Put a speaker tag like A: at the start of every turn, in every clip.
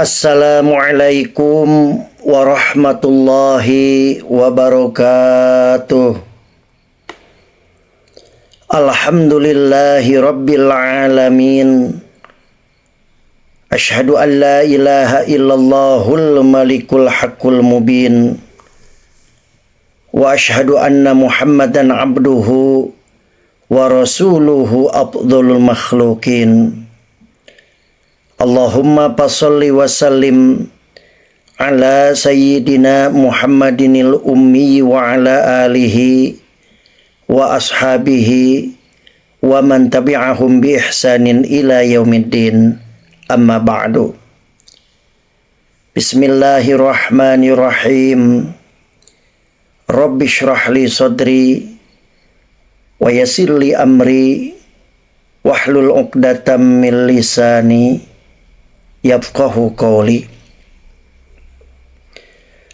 A: Assalamualaikum warahmatullahi wabarakatuh. Alhamdulillahi rabbil alamin. Ashhadu an la ilaha illallahul malikul haqqul mubin. Wa ashhadu anna Muhammadan abduhu wa rasuluhu afdhalul makhluqin. Allahumma passalli wa sallim ala sayyidina Muhammadinil ummi wa ala alihi wa ashabihi wa man tabi'ahum bi ihsanin ila yaumiddin, amma ba'du. Bismillahirrahmanirrahim. Rabbi shrah li sadri wa yassir li amri wahlul 'uqdatam min lisani yafqahu qawli.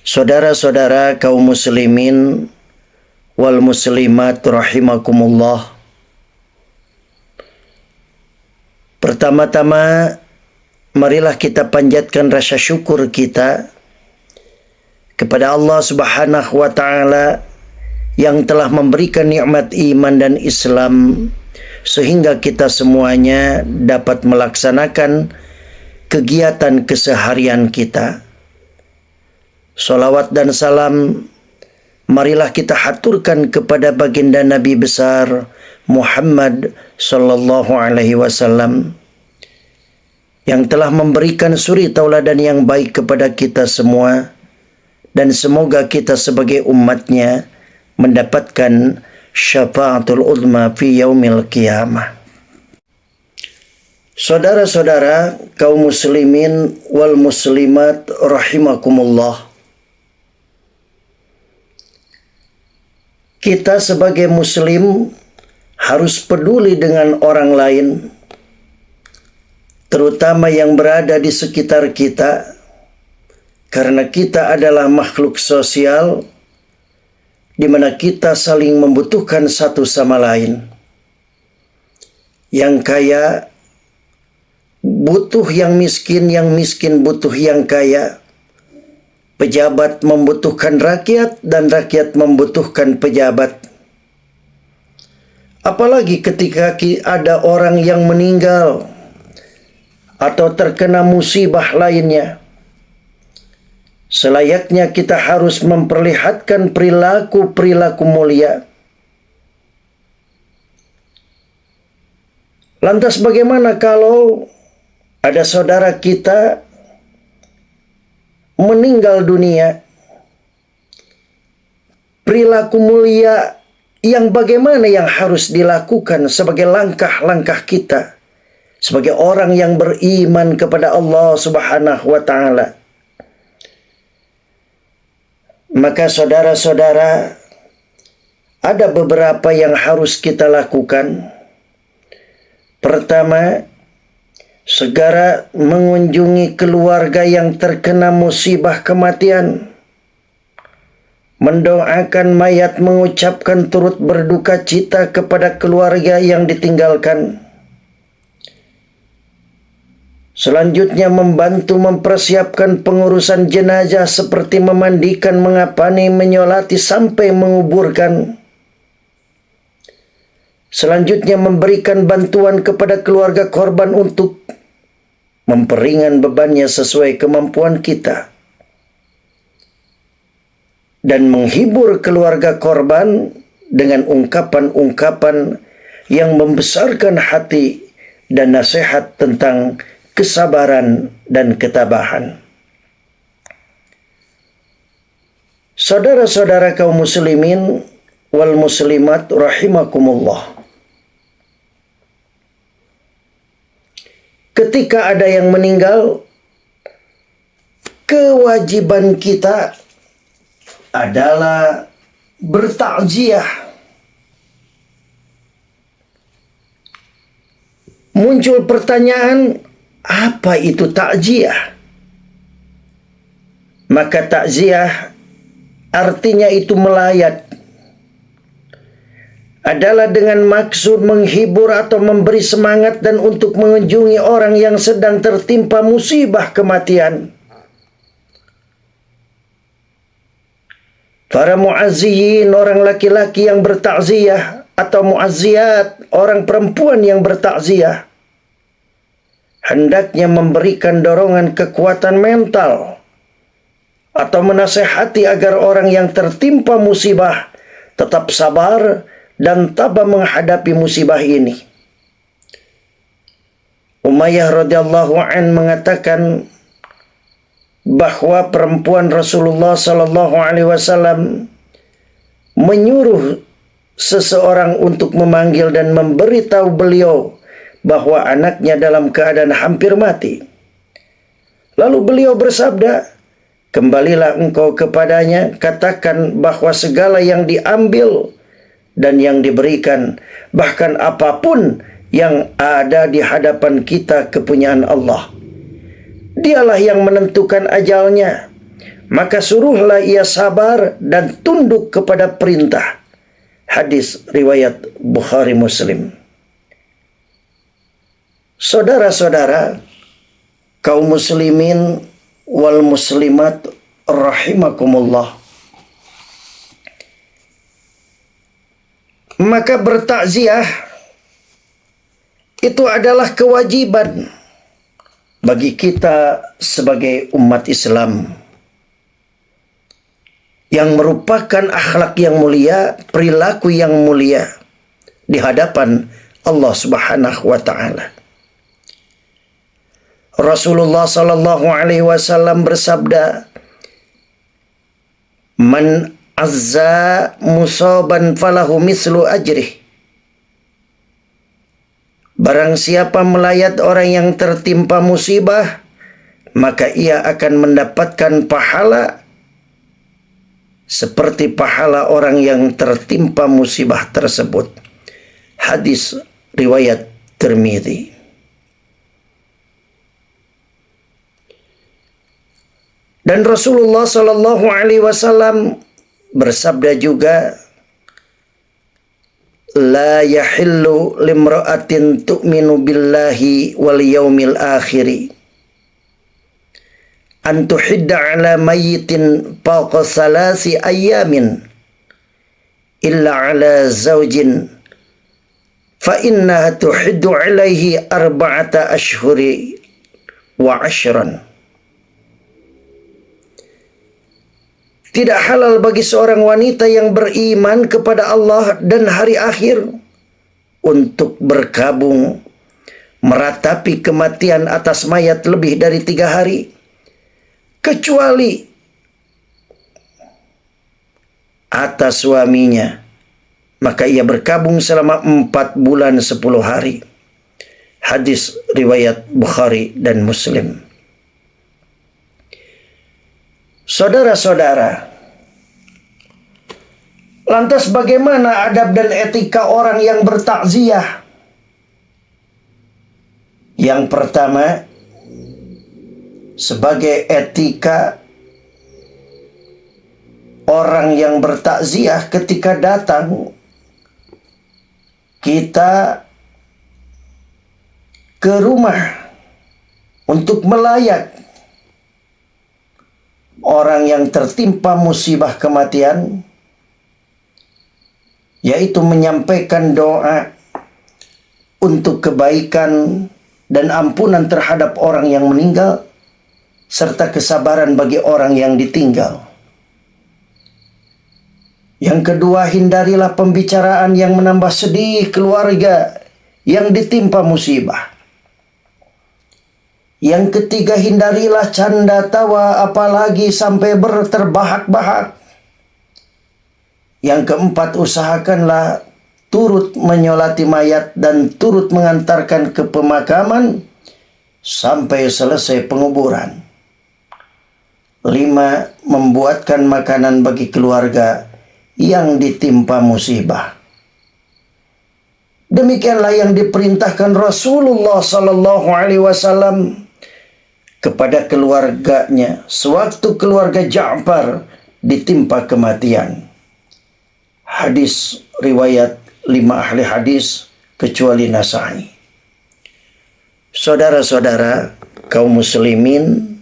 A: Saudara-saudara kaum muslimin wal muslimat rahimakumullah. Pertama-tama marilah kita panjatkan rasa syukur kita kepada Allah Subhanahu wa taala yang telah memberikan nikmat iman dan Islam sehingga kita semuanya dapat melaksanakan kegiatan keseharian kita. Salawat dan salam marilah kita haturkan kepada baginda Nabi besar Muhammad sallallahu alaihi wasallam yang telah memberikan suri tauladan yang baik kepada kita semua, dan semoga kita sebagai umatnya mendapatkan syafaatul uzma fi yaumil qiyamah. Saudara-saudara kaum muslimin wal muslimat rahimakumullah. Kita sebagai muslim harus peduli dengan orang lain, terutama yang berada di sekitar kita, karena kita adalah makhluk sosial di mana kita saling membutuhkan satu sama lain. Yang kaya butuh yang miskin butuh yang kaya. Pejabat membutuhkan rakyat dan rakyat membutuhkan pejabat. Apalagi ketika ada orang yang meninggal atau terkena musibah lainnya. Selayaknya kita harus memperlihatkan perilaku mulia. Lantas bagaimana kalau ada saudara kita meninggal dunia? Perilaku mulia yang bagaimana yang harus dilakukan sebagai langkah-langkah kita sebagai orang yang beriman kepada Allah Subhanahu wa taala? Maka saudara-saudara, ada beberapa yang harus kita lakukan. Pertama, segera mengunjungi keluarga yang terkena musibah kematian, mendoakan mayat, mengucapkan turut berduka cita kepada keluarga yang ditinggalkan. Selanjutnya membantu mempersiapkan pengurusan jenazah seperti memandikan, mengapani, menyolati sampai menguburkan. Selanjutnya memberikan bantuan kepada keluarga korban untuk memperingan bebannya sesuai kemampuan kita. Dan menghibur keluarga korban dengan ungkapan-ungkapan yang membesarkan hati dan nasihat tentang kesabaran dan ketabahan. Saudara-saudara kaum muslimin wal muslimat rahimakumullah. Ketika ada yang meninggal, kewajiban kita adalah bertakziah. Muncul pertanyaan, apa itu takziah? Maka takziah artinya itu melayat. adalah dengan maksud menghibur atau memberi semangat dan untuk mengunjungi orang yang sedang tertimpa musibah kematian. Para muazziyin, orang laki-laki yang bertakziah, atau muazziyat, orang perempuan yang bertakziah, hendaknya memberikan dorongan kekuatan mental atau menasehati agar orang yang tertimpa musibah tetap sabar dan tabah menghadapi musibah ini. Umayyah radhiyallahu an mengatakan bahwa perempuan Rasulullah sallallahu alaihi wasallam menyuruh seseorang untuk memanggil dan memberitahu beliau bahwa anaknya dalam keadaan hampir mati. Lalu beliau bersabda, "Kembalilah engkau kepadanya, katakan bahwa segala yang diambil dan yang diberikan, bahkan apapun yang ada di hadapan kita kepunyaan Allah. Dialah yang menentukan ajalnya, maka suruhlah ia sabar dan tunduk kepada perintah." Hadis riwayat Bukhari Muslim. Saudara-saudara, kaum muslimin wal muslimat rahimakumullah, maka bertakziah itu adalah kewajiban bagi kita sebagai umat Islam, yang merupakan akhlak yang mulia, perilaku yang mulia di hadapan Allah Subhanahu wa taala. Rasulullah sallallahu alaihi wasallam bersabda, "Man azza musaban falahu mislu ajrih." Barang siapa melayat orang yang tertimpa musibah, maka ia akan mendapatkan pahala seperti pahala orang yang tertimpa musibah tersebut. Hadis riwayat Tirmidzi. Dan Rasulullah sallallahu alaihi wasallam bersabda juga, "La yahillu limra'atin tu'minu billahi wal yaumil akhiri an tuhidda ala mayyitin fawqa salasi ayamin illa ala zawjin fa innaha tuhiddu alaihi arba'ata ashhuri wa ashran." Tidak halal bagi seorang wanita yang beriman kepada Allah dan hari akhir untuk berkabung meratapi kematian atas mayat lebih dari 3 hari, kecuali atas suaminya, maka ia berkabung selama 4 bulan 10 hari. Hadis riwayat Bukhari dan Muslim. Saudara-saudara, lantas bagaimana adab dan etika orang yang bertakziah? Yang pertama, sebagai etika orang yang bertakziah, ketika datang kita ke rumah untuk melayat orang yang tertimpa musibah kematian, yaitu menyampaikan doa untuk kebaikan dan ampunan terhadap orang yang meninggal, serta kesabaran bagi orang yang ditinggal. Yang kedua, hindarilah pembicaraan yang menambah sedih keluarga yang ditimpa musibah. Yang ketiga, hindarilah canda tawa apalagi sampai berterbahak-bahak. Yang keempat, usahakanlah turut menyolati mayat dan turut mengantarkan ke pemakaman sampai selesai penguburan. 5, membuatkan makanan bagi keluarga yang ditimpa musibah. Demikianlah yang diperintahkan Rasulullah sallallahu alaihi wasallam kepada keluarganya sewaktu keluarga Ja'far ditimpa kematian. Hadis riwayat 5 ahli hadis kecuali Nasai. Saudara-saudara kaum muslimin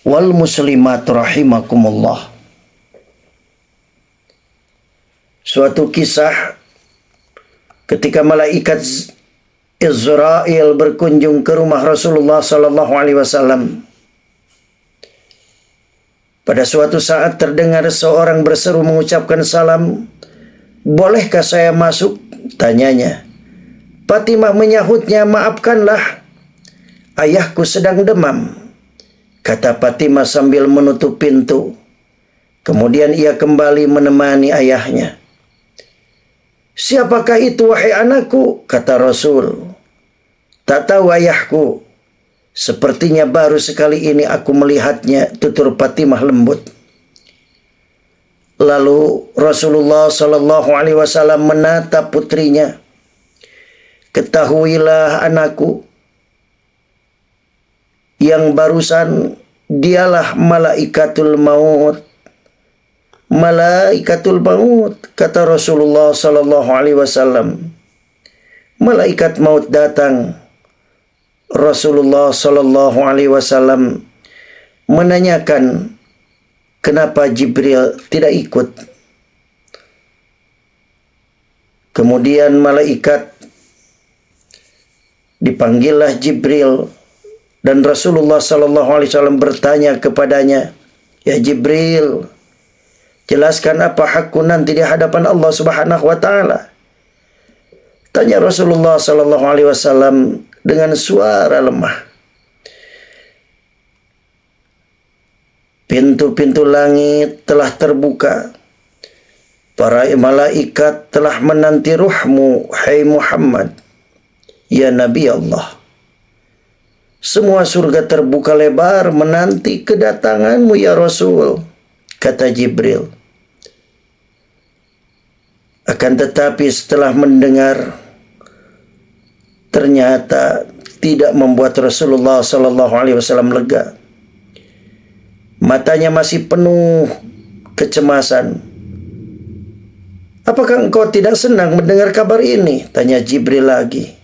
A: wal muslimat rahimakumullah. Suatu kisah ketika malaikat Israel berkunjung ke rumah Rasulullah sallallahu alaihi wasallam. Pada suatu saat terdengar seorang berseru mengucapkan salam. "Bolehkah saya masuk?" tanyanya. Fatimah menyahutnya, "Maafkanlah, ayahku sedang demam," kata Fatimah sambil menutup pintu. Kemudian ia kembali menemani ayahnya. "Siapakah itu wahai anakku?" kata Rasul. "Tak tahu ayahku. Sepertinya baru sekali ini aku melihatnya," tutur Fatimah lembut. Lalu Rasulullah sallallahu alaihi wasallam menatap putrinya. "Ketahuilah anakku, yang barusan dialah malaikatul maut." "Malaikatul maut," kata Rasulullah sallallahu alaihi wasallam. Malaikat maut datang. Rasulullah sallallahu alaihi wasallam menanyakan, kenapa Jibril tidak ikut. Kemudian malaikat dipanggillah Jibril dan Rasulullah sallallahu alaihi wasallam bertanya kepadanya, "Ya Jibril, jelaskan apa hakku nanti di hadapan Allah Subhanahu wa taala?" Tanya Rasulullah sallallahu alaihi wasallam dengan suara lemah. "Pintu-pintu langit telah terbuka. Para malaikat telah menanti ruhmu, hai Muhammad, ya Nabi Allah. Semua surga terbuka lebar menanti kedatanganmu ya Rasul," kata Jibril. Akan tetapi setelah mendengar, ternyata tidak membuat Rasulullah sallallahu alaihi wasallam lega. Matanya masih penuh kecemasan. "Apakah engkau tidak senang mendengar kabar ini?" tanya Jibril lagi.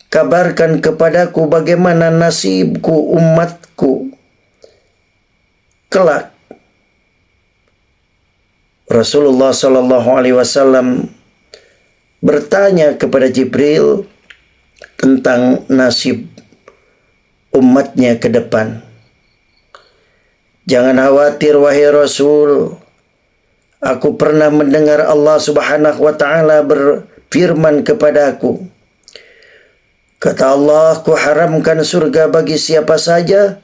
A: "Kabarkan kepadaku bagaimana nasibku umatku kelak." Rasulullah sallallahu alaihi wasallam bertanya kepada Jibril tentang nasib umatnya ke depan. "Jangan khawatir wahai Rasul. Aku pernah mendengar Allah Subhanahu wa taala berfirman kepadaku. Kata Allah, ku haramkan surga bagi siapa saja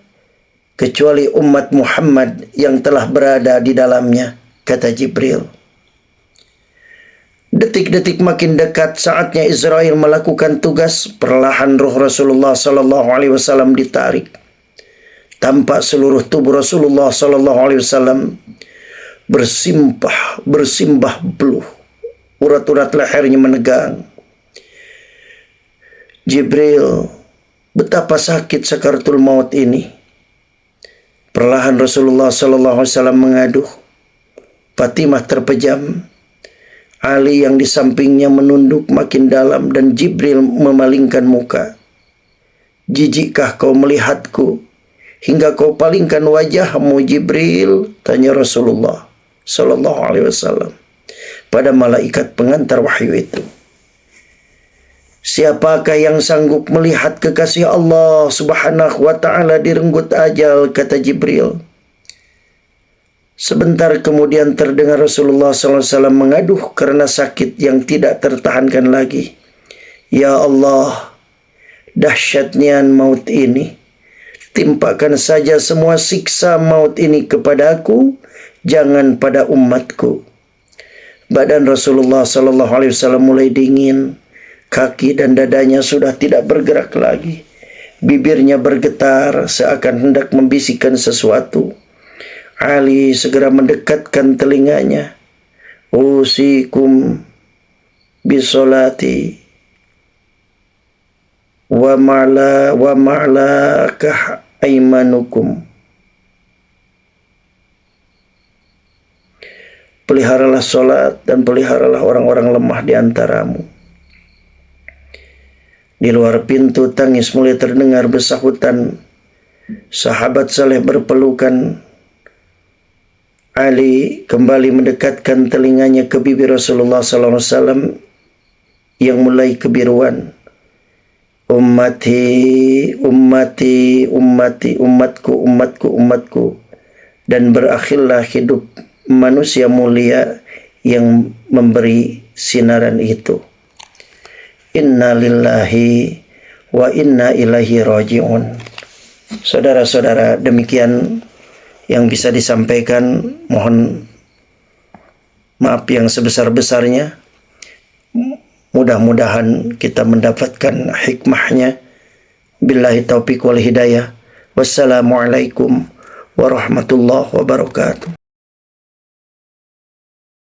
A: kecuali umat Muhammad yang telah berada di dalamnya," kata Jibril. Detik-detik makin dekat, saatnya Israel melakukan tugas. Perlahan roh Rasulullah sallallahu alaihi wasallam ditarik. Tampak seluruh tubuh Rasulullah sallallahu alaihi wasallam bersimbah beluh. Urat-urat lehernya menegang. "Jibril, betapa sakit sakaratul maut ini." Perlahan Rasulullah sallallahu alaihi wasallam mengaduh. Fatimah terpejam. Ali yang di sampingnya menunduk makin dalam dan Jibril memalingkan muka. "Jijikkah kau melihatku hingga kau palingkan wajahmu Jibril?" tanya Rasulullah sallallahu alaihi wasallam pada malaikat pengantar wahyu itu. "Siapakah yang sanggup melihat kekasih Allah Subhanahu wa taala direnggut ajal?" kata Jibril. Sebentar kemudian terdengar Rasulullah SAW mengaduh karena sakit yang tidak tertahankan lagi. "Ya Allah, dahsyatnya maut ini. Timpakan saja semua siksa maut ini kepadaku, jangan pada umatku." Badan Rasulullah SAW mulai dingin. Kaki dan dadanya sudah tidak bergerak lagi. Bibirnya bergetar seakan hendak membisikkan sesuatu. Ali segera mendekatkan telinganya. "Usikum bisolati wa ma'lakah aimanukum." peliharalah sholat dan peliharalah orang-orang lemah di antaramu. Di luar pintu tangis mulai terdengar besahutan. Sahabat saleh berpelukan. Ali kembali mendekatkan telinganya ke bibir Rasulullah SAW yang mulai kebiruan. Ummati, ummati, ummati, umatku, umatku, umatku. Dan berakhirlah hidup manusia mulia yang memberi sinaran itu. Inna lillahi wa inna ilaihi raji'un. Saudara-saudara, demikian yang bisa disampaikan. Mohon maaf yang sebesar-besarnya. Mudah-mudahan kita mendapatkan hikmahnya. Billahi taufiq wal hidayah. Wassalamualaikum warahmatullahi wabarakatuh.